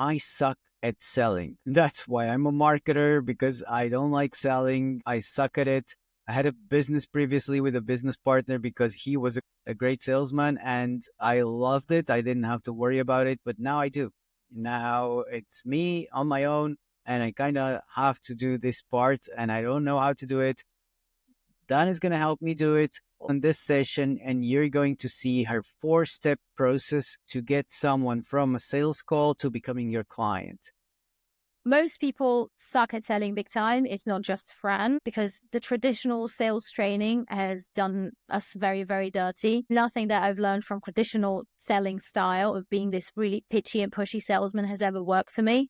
I suck at selling. That's why I'm a marketer, because I don't like selling. I suck at it. I had a business previously with a business partner because he was a great salesman and I loved it. I didn't have to worry about it, but now I do. Now it's me on my own and I kind of have to do this part and I don't know how to do it. Dan is going to help me do it on this session, and you're going to see her 4-step process to get someone from a sales call to becoming your client. Most people suck at selling big time. It's not just Fran, because the traditional sales training has done us very, very dirty. Nothing that I've learned from traditional selling style of being this really pitchy and pushy salesman has ever worked for me.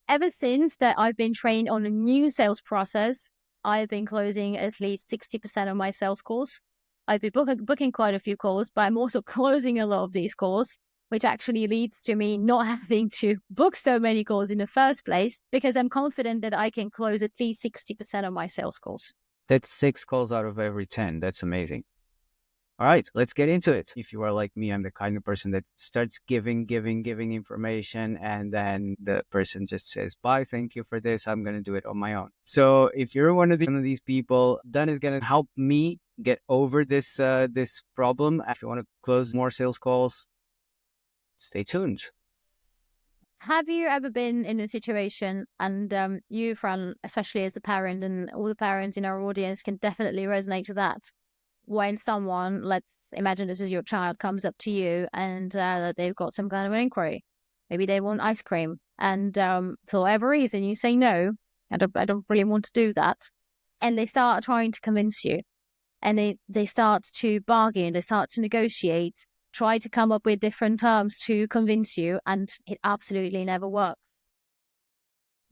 Ever since that I've been trained on a new sales process, I've been closing at least 60% of my sales calls. I've been booking quite a few calls, but I'm also closing a lot of these calls, which actually leads to me not having to book so many calls in the first place, because I'm confident that I can close at least 60% of my sales calls. That's 6 calls out of every 10. That's amazing. All right, let's get into it. If you are like me, I'm the kind of person that starts giving information, and then the person just says, bye, thank you for this. I'm going to do it on my own. So if you're one of these people, Dan is going to help me get over this this problem. If you want to close more sales calls, stay tuned. Have you ever been in a situation, and you, Fran, especially as a parent, and all the parents in our audience can definitely resonate to that, when someone, let's imagine this is your child, comes up to you and they've got some kind of an inquiry. Maybe they want ice cream, and for whatever reason you say no, I don't really want to do that, and they start trying to convince you, and they start to bargain, they start to negotiate, try to come up with different terms to convince you, and it absolutely never works.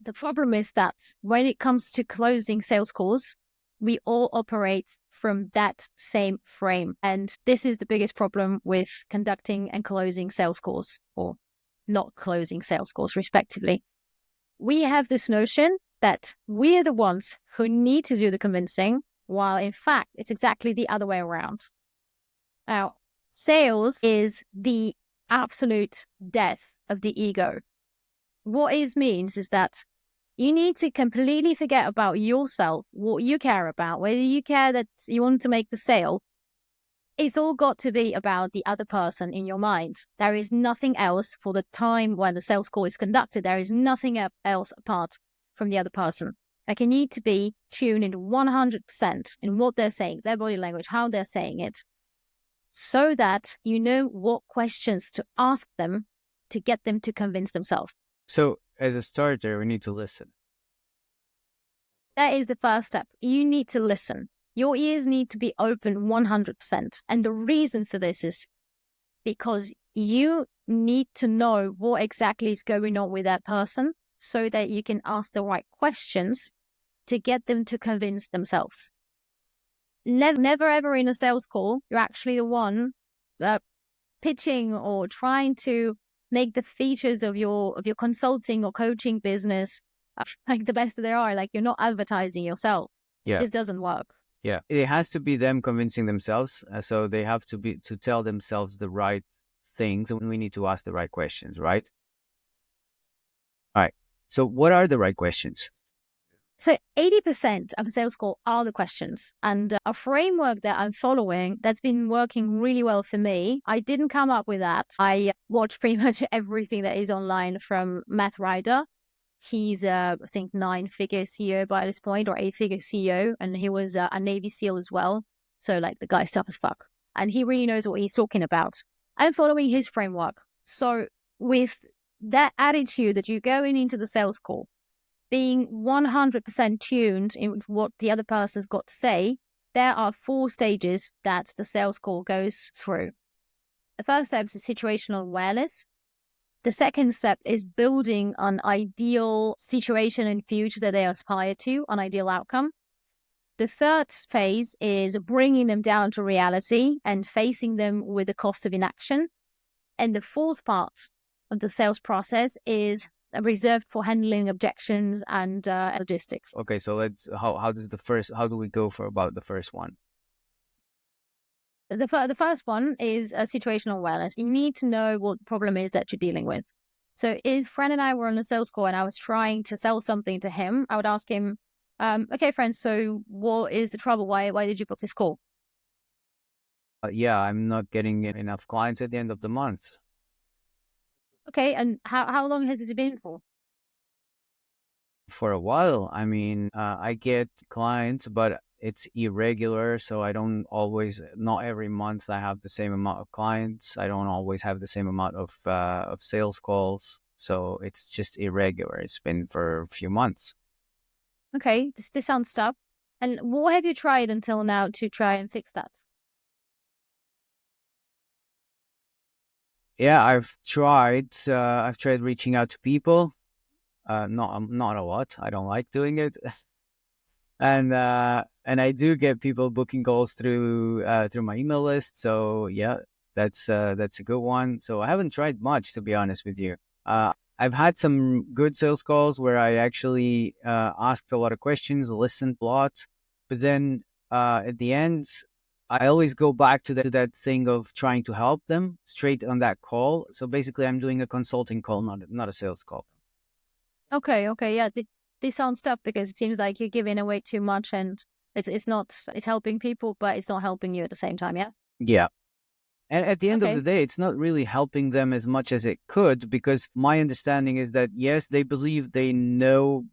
The problem is that when it comes to closing sales calls, we all operate from that same frame. And this is the biggest problem with conducting and closing sales calls, or not closing sales calls, respectively. We have this notion that we are the ones who need to do the convincing, while in fact, it's exactly the other way around. Now, sales is the absolute death of the ego. What it means is that you need to completely forget about yourself, what you care about, whether you care that you want to make the sale. It's all got to be about the other person in your mind. There is nothing else for the time when the sales call is conducted. There is nothing else apart from the other person. Like, you need to be tuned in 100% in what they're saying, their body language, how they're saying it, so that you know what questions to ask them to get them to convince themselves. So as a starter, we need to listen. That is the first step. You need to listen. Your ears need to be open 100%. And the reason for this is because you need to know what exactly is going on with that person, so that you can ask the right questions to get them to convince themselves. Never ever in a sales call, you're actually the one pitching or trying to make the features of your consulting or coaching business like the best that there are. Like, you're not advertising yourself. Yeah. This doesn't work. Yeah. It has to be them convincing themselves. So they have to tell themselves the right things, and we need to ask the right questions, right? All right. So what are the right questions? So 80% of a sales call are the questions, and a framework that I'm following that's been working really well for me. I didn't come up with that. I watch pretty much everything that is online from Matt Ryder. He's I think 9-figure CEO by this point, or 8-figure CEO, and he was a Navy SEAL as well. So like, the guy's tough as fuck, and he really knows what he's talking about. I'm following his framework. So with that attitude that you're going into the sales call, being 100% tuned in what the other person's got to say, there are 4 stages that the sales call goes through. The first step is situational awareness. The second step is building an ideal situation and future that they aspire to, an ideal outcome. The third phase is bringing them down to reality and facing them with the cost of inaction. And the fourth part of the sales process is reserved for handling objections and logistics. Okay, so how do we go for about the first one? The first one is situational awareness. You need to know what the problem is that you're dealing with. So if Fran and I were on a sales call and I was trying to sell something to him, I would ask him, okay, Fran, so what is the trouble? Why did you book this call? Yeah, I'm not getting enough clients at the end of the month. Okay, and how long has it been for? For a while, I mean, I get clients, but it's irregular. So I don't always, not every month, I have the same amount of clients. I don't always have the same amount of sales calls. So it's just irregular. It's been for a few months. Okay, this sounds tough. And what have you tried until now to try and fix that? Yeah, I've tried reaching out to people. Not a lot. I don't like doing it. And I do get people booking calls through my email list. So yeah, that's a good one. So I haven't tried much, to be honest with you. I've had some good sales calls where I actually asked a lot of questions, listened a lot, but then at the end, I always go back to that thing of trying to help them straight on that call. So basically, I'm doing a consulting call, not a sales call. Okay, yeah. This sounds tough because it seems like you're giving away too much, and it's helping people, but it's not helping you at the same time. Yeah. Yeah. And at the end of the Okay. day, it's not really helping them as much as it could, because my understanding is that yes, they believe they know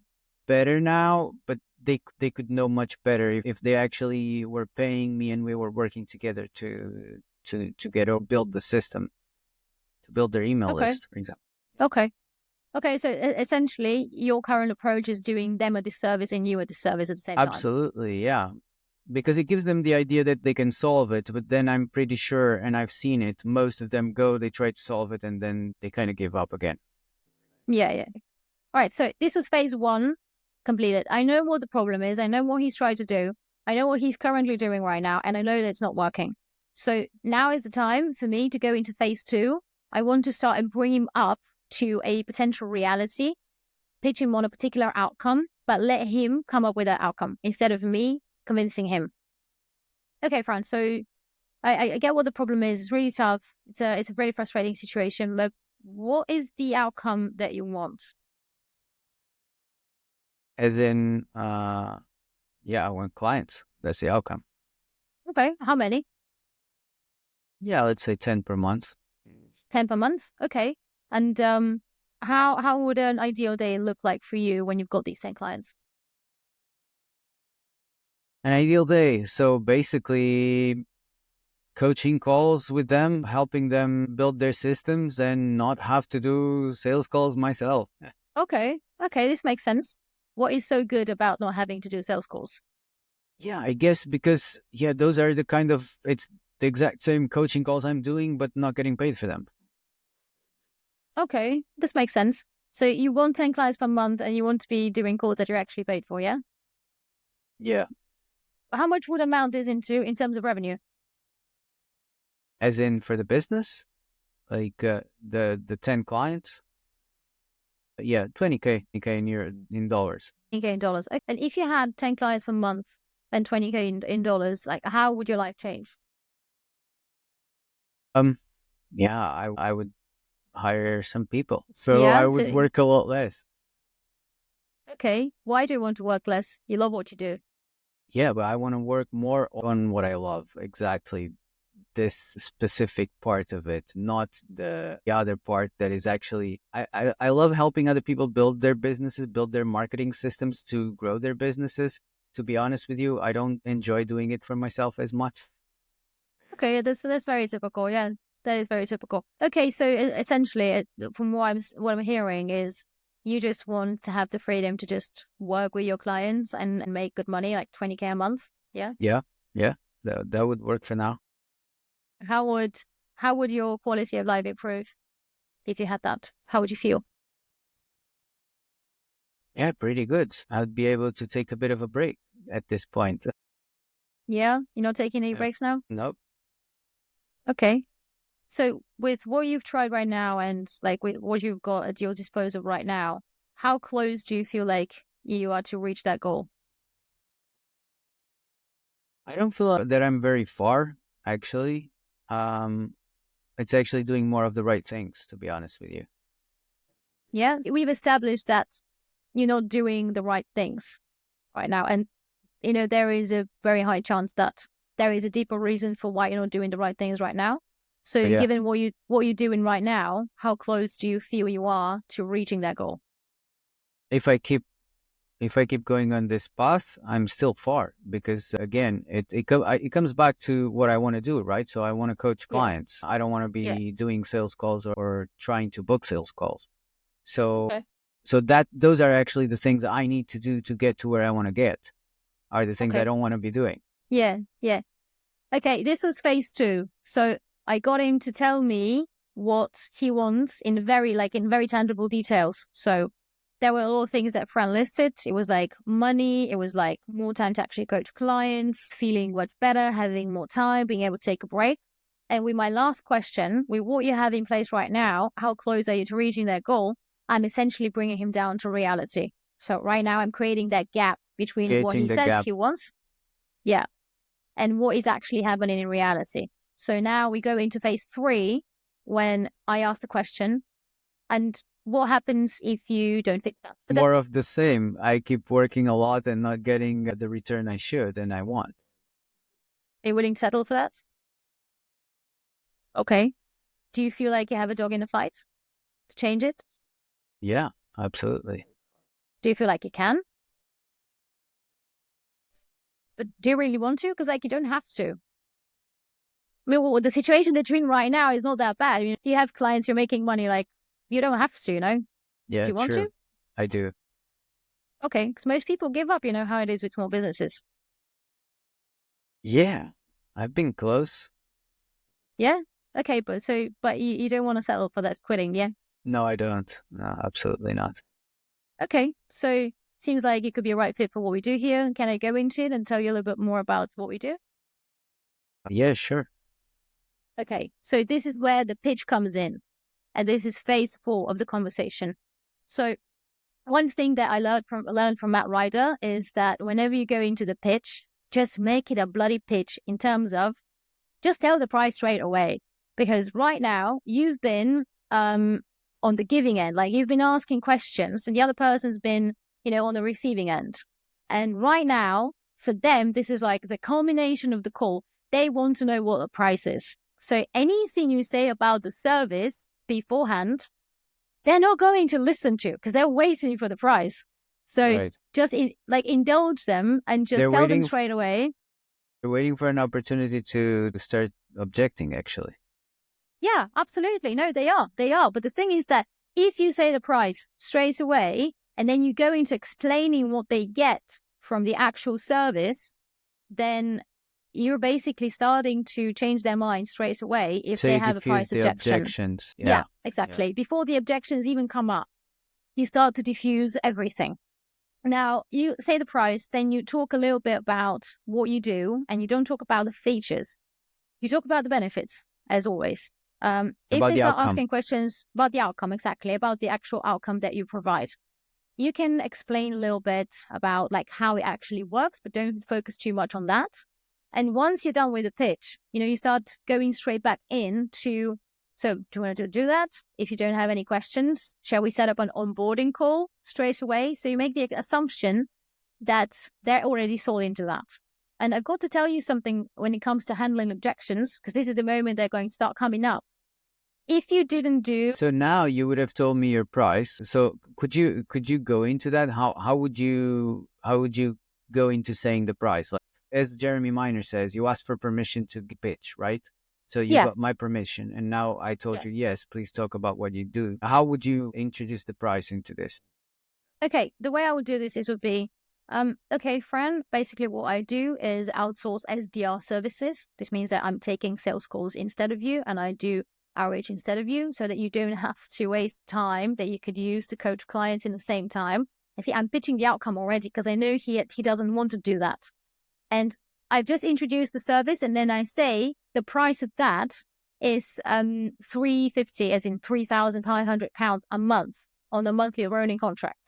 better now, but they could know much better if they actually were paying me and we were working together to get or build the system, to build their email Okay. list, for example. Okay. Okay. So essentially, your current approach is doing them a disservice and you a disservice at the same time. Absolutely, yeah. Because it gives them the idea that they can solve it, but then I'm pretty sure, and I've seen it, most of them go, they try to solve it, and then they kind of give up again. Yeah. Yeah. All right. So this was phase one completed. I know what the problem is. I know what he's trying to do. I know what he's currently doing right now, and I know that it's not working. So now is the time for me to go into phase two. I want to start and bring him up to a potential reality, pitch him on a particular outcome, but let him come up with that outcome instead of me convincing him. Okay, Fran. So I get what the problem is. It's really tough. It's a very frustrating situation. But what is the outcome that you want? As in, yeah, I want clients. That's the outcome. Okay, how many? Yeah, let's say 10 per month. 10 per month. Okay. And how would an ideal day look like for you when you've got these 10 clients? An ideal day. So basically, coaching calls with them, helping them build their systems and not have to do sales calls myself. Okay. Okay, this makes sense. What is so good about not having to do sales calls? Yeah, I guess because, yeah, those are the kind of, it's the exact same coaching calls I'm doing, but not getting paid for them. Okay, this makes sense. So you want 10 clients per month and you want to be doing calls that you're actually paid for, yeah? Yeah. How much would amount this into in terms of revenue? As in for the business, like the 10 clients. Yeah, 20K in dollars. 20K in dollars. Okay. And if you had 10 clients per month and 20K in dollars, like how would your life change? Um, yeah, I would hire some people. So I Yeah. would So, work a lot less. okay. Why do you want to work less? You love what you do. Yeah, but I want to work more on what I love. Exactly. This specific part of it, not the other part that is actually, I love helping other people build their businesses, build their marketing systems to grow their businesses. To be honest with you, I don't enjoy doing it for myself as much. Okay, that's very typical. Yeah, that is very typical. Okay, so essentially, from what I'm hearing is you just want to have the freedom to just work with your clients and make good money, like 20K a month. Yeah. Yeah, yeah, that would work for now. How would how would your quality of life improve if you had that? How would you feel? Yeah, pretty good. I'd be able to take a bit of a break at this point. Yeah, you're not taking any Yeah. breaks now. Nope. Okay. So with what you've tried right now and like with what you've got at your disposal right now, how close do you feel like you are to reach that goal? I don't feel that I'm very far, actually. Um, it's actually doing more of the right things, to be honest with you. Yeah. We've established that you're not doing the right things right now. And, there is a very high chance that there is a deeper reason for why you're not doing the right things right now. So Yeah. given what you're doing right now, how close do you feel you are to reaching that goal? If I keep going on this path, I'm still far because again, it comes back to what I want to do, right? So I want to coach Yeah. clients. I don't want to Yeah. be doing sales calls or trying to book sales calls. So Okay. that those are actually the things I need to do to get to where I want to get. Are the things I Okay. don't want to be doing. Yeah. Yeah. Okay. This was phase 2. So I got him to tell me what he wants in very tangible details. So there were a lot of things that Fran listed. It was like money. It was like more time to actually coach clients, feeling much better, having more time, being able to take a break. And with my last question, with what you have in place right now, how close are you to reaching that goal? I'm essentially bringing him down to reality. So right now I'm creating that gap between what Creating he the says gap. he wants, yeah, and what is actually happening in reality. So now we go into phase 3 when I ask the question, and what happens if you don't fix that? But More of the same. I keep working a lot and not getting the return I should and I want. are you willing to settle for that? Okay. Do you feel like you have a dog in the fight to change it? Yeah, absolutely. Do you feel like you can? But do you really want to? Because you don't have to. I mean, well, the situation that you're in right now is not that bad. I mean, you have clients, you're making money, you don't have to, Do Yeah, you want true. to? I do. Okay, because most people give up, how it is with small businesses. Yeah, I've been close. Yeah? Okay, but you don't want to settle for that quitting, yeah? No, I don't. No, absolutely not. Okay, so seems like it could be a right fit for what we do here. Can I go into it and tell you a little bit more about what we do? Yeah, sure. Okay, so this is where the pitch comes in, and this is phase 4 of the conversation. So one thing that I learned from Matt Ryder is that whenever you go into the pitch, just make it a bloody pitch in terms of just tell the price straight away. Because right now you've been on the giving end, you've been asking questions, and the other person's been, on the receiving end. And right now, for them, this is like the culmination of the call. They want to know what the price is. So anything you say about the service beforehand, they're not going to listen to because they're waiting for the price. So Right. just indulge them and just They're tell them waiting. straight away. They're waiting for an opportunity to start objecting. Actually. Yeah, absolutely. No, they are. They are. But the thing is that if you say the price straight away and then you go into explaining what they get from the actual service, then you're basically starting to change their mind straight away if So they you have a diffuse price the objection. objections. Yeah, Yeah. exactly. Before the objections even come up, you start to diffuse everything. Now, you say the price, then you talk a little bit about what you do, and you don't talk about the features. You talk about the benefits, as always. If About they the start outcome. asking questions about the outcome, exactly, about the actual outcome that you provide, you can explain a little bit about how it actually works, but don't focus too much on that. And once you're done with the pitch, you start going straight back into, so do you want to do that? If you don't have any questions, shall we set up an onboarding call straight away? So you make the assumption that they're already sold into that. And I've got to tell you something when it comes to handling objections, because this is the moment they're going to start coming up. If you didn't do... So now you would have told me your price. So could you go into that? How would you go into saying the price? Like as Jeremy Miner says, you asked for permission to pitch, right? So you Yeah, got my permission, and now I told yeah. you yes. Please talk about what you do. How would you introduce the price into this? Okay, the way I would do this would be, okay, Fran, basically what I do is outsource SDR services. This means that I'm taking sales calls instead of you, and I do outreach instead of you, so that you don't have to waste time that you could use to coach clients in the same time. And see, I'm pitching the outcome already because I know he doesn't want to do that. And I've just introduced the service, and then I say the price of that is $350, as in £3,500 a month on a monthly rolling contract.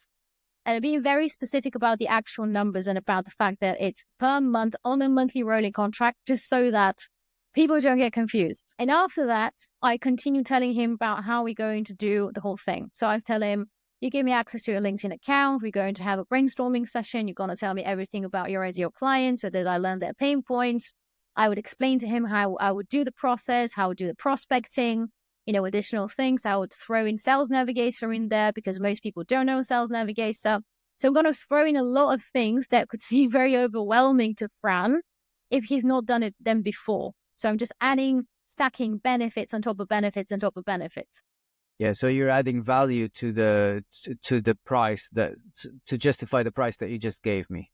And being very specific about the actual numbers and about the fact that it's per month on a monthly rolling contract, just so that people don't get confused. And after that, I continue telling him about how we're going to do the whole thing. So I tell him, you give me access to your LinkedIn account. We're going to have a brainstorming session. You're going to tell me everything about your ideal client so that I learn their pain points. I would explain to him how I would do the process, how I would do the prospecting, additional things. I would throw in Sales Navigator in there because most people don't know Sales Navigator. So I'm going to throw in a lot of things that could seem very overwhelming to Fran if he's not done them before. So I'm just stacking benefits on top of benefits on top of benefits. Yeah, so you're adding value to the price to justify the price that you just gave me.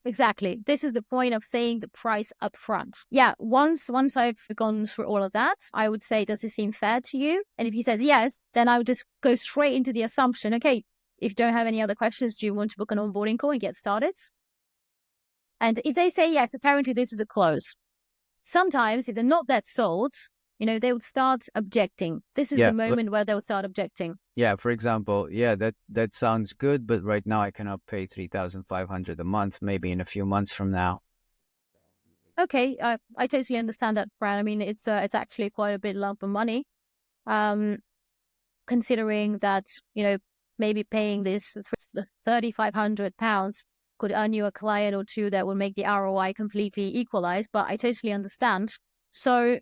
Exactly. This is the point of saying the price up front. Yeah, once I've gone through all of that, I would say, does it seem fair to you? And if he says yes, then I would just go straight into the assumption, okay, if you don't have any other questions, do you want to book an onboarding call and get started? And if they say yes, apparently this is a close. Sometimes if they're not that sold, they would start objecting. This is the moment where they'll start objecting. Yeah, for example, that sounds good, but right now I cannot pay 3,500 a month, maybe in a few months from now. Okay, I totally understand that, Fran. I mean, it's actually quite a bit lump of money, considering that, maybe paying this £3,500 could earn you a client or two that will make the ROI completely equalized, but I totally understand. So,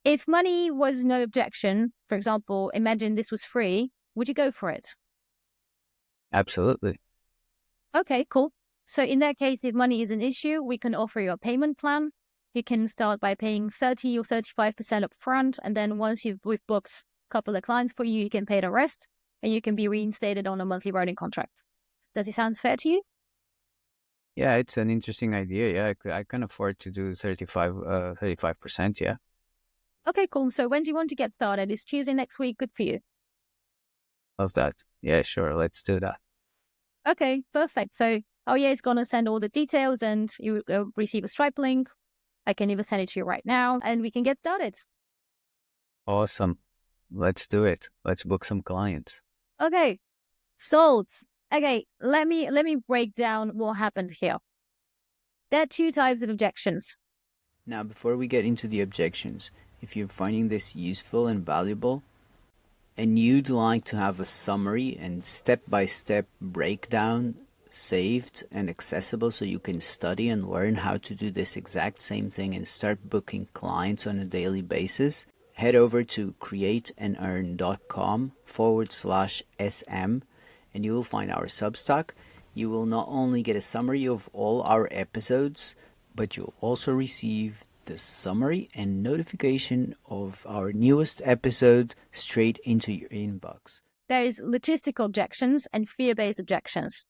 if money was no objection, for example, imagine this was free, would you go for it? Absolutely. Okay, cool. So in that case, if money is an issue, we can offer you a payment plan. You can start by paying 30 or 35% up front. And then once we've booked a couple of clients for you, you can pay the rest and you can be reinstated on a monthly rolling contract. Does it sound fair to you? Yeah, it's an interesting idea. Yeah, I can afford to do 35%. Yeah. Okay, cool. So when do you want to get started? Is Tuesday next week good for you? Love that. Yeah, sure. Let's do that. Okay, perfect. So, it's going to send all the details and you will receive a Stripe link. I can even send it to you right now and we can get started. Awesome. Let's do it. Let's book some clients. Okay, sold. Okay, let me break down what happened here. There are two types of objections. Now, before we get into the objections, if you're finding this useful and valuable, and you'd like to have a summary and step-by-step breakdown saved and accessible so you can study and learn how to do this exact same thing and start booking clients on a daily basis, head over to createandearn.com/SM and you will find our Substack. You will not only get a summary of all our episodes, but you'll also receive the summary and notification of our newest episode straight into your inbox. There is logistical objections and fear-based objections.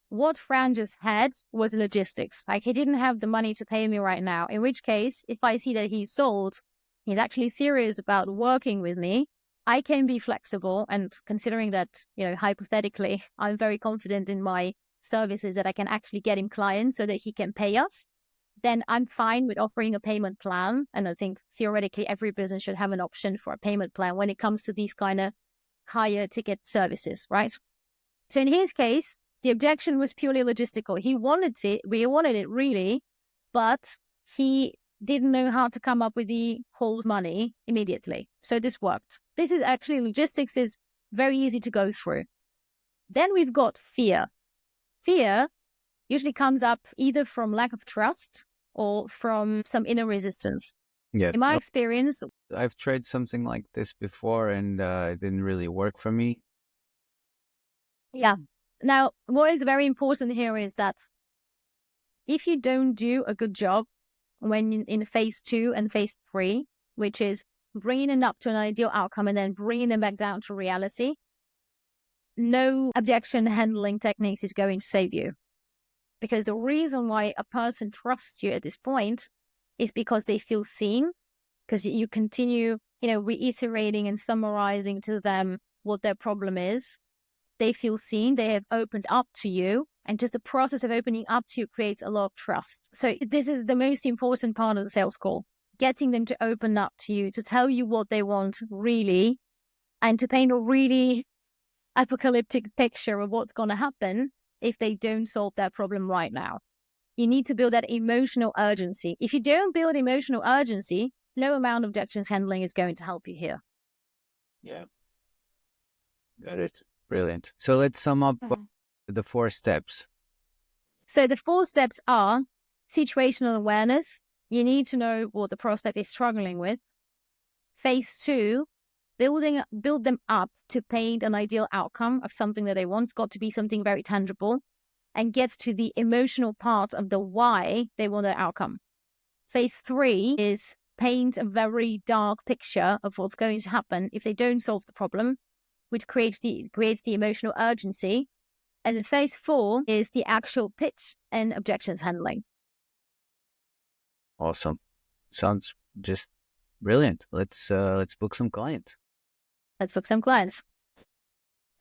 What Fran just had was logistics. Like, he didn't have the money to pay me right now, in which case, if I see that he's sold, he's actually serious about working with me, I can be flexible. And considering that, hypothetically, I'm very confident in my services that I can actually get him clients so that he can pay us, then I'm fine with offering a payment plan. And I think theoretically every business should have an option for a payment plan when it comes to these kind of higher ticket services, right? So in his case, the objection was purely logistical. We wanted it really, but he didn't know how to come up with the whole money immediately. So this worked. This is actually, logistics is very easy to go through. Then we've got fear. Fear usually comes up either from lack of trust or from some inner resistance. Yeah. In my experience, I've tried something like this before and it didn't really work for me. Yeah. Now, what is very important here is that if you don't do a good job when in phase 2 and phase 3, which is bringing them up to an ideal outcome and then bringing them back down to reality, no objection handling techniques is going to save you. Because the reason why a person trusts you at this point is because they feel seen, because you continue, reiterating and summarizing to them what their problem is. They feel seen, they have opened up to you, and just the process of opening up to you creates a lot of trust. So this is the most important part of the sales call, getting them to open up to you, to tell you what they want really, and to paint a really apocalyptic picture of what's going to happen if they don't solve that problem right now. You need to build that emotional urgency. If you don't build emotional urgency, no amount of objections handling is going to help you here. Yeah. Got it. Brilliant. So let's sum up Mhm. the 4 steps. So the 4 steps are situational awareness. You need to know what the prospect is struggling with. Phase 2, build them up to paint an ideal outcome of something that they want. It's got to be something very tangible and gets to the emotional part of the why they want that outcome. Phase 3 is paint a very dark picture of what's going to happen if they don't solve the problem, which creates the emotional urgency. And then phase 4 is the actual pitch and objections handling. Awesome. Sounds just brilliant. Let's book some clients. Let's book some clients.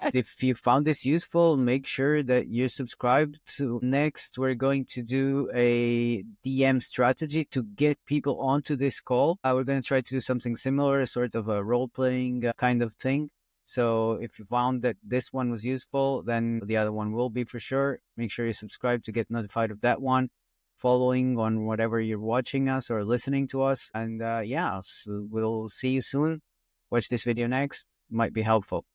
If you found this useful, make sure that you're subscribed to. Next, we're going to do a DM strategy to get people onto this call. We're going to try to do something similar, sort of a role-playing kind of thing. So if you found that this one was useful, then the other one will be for sure. Make sure you subscribe to get notified of that one, following on whatever you're watching us or listening to us. And yeah, so we'll see you soon. Watch this video next. Might be helpful.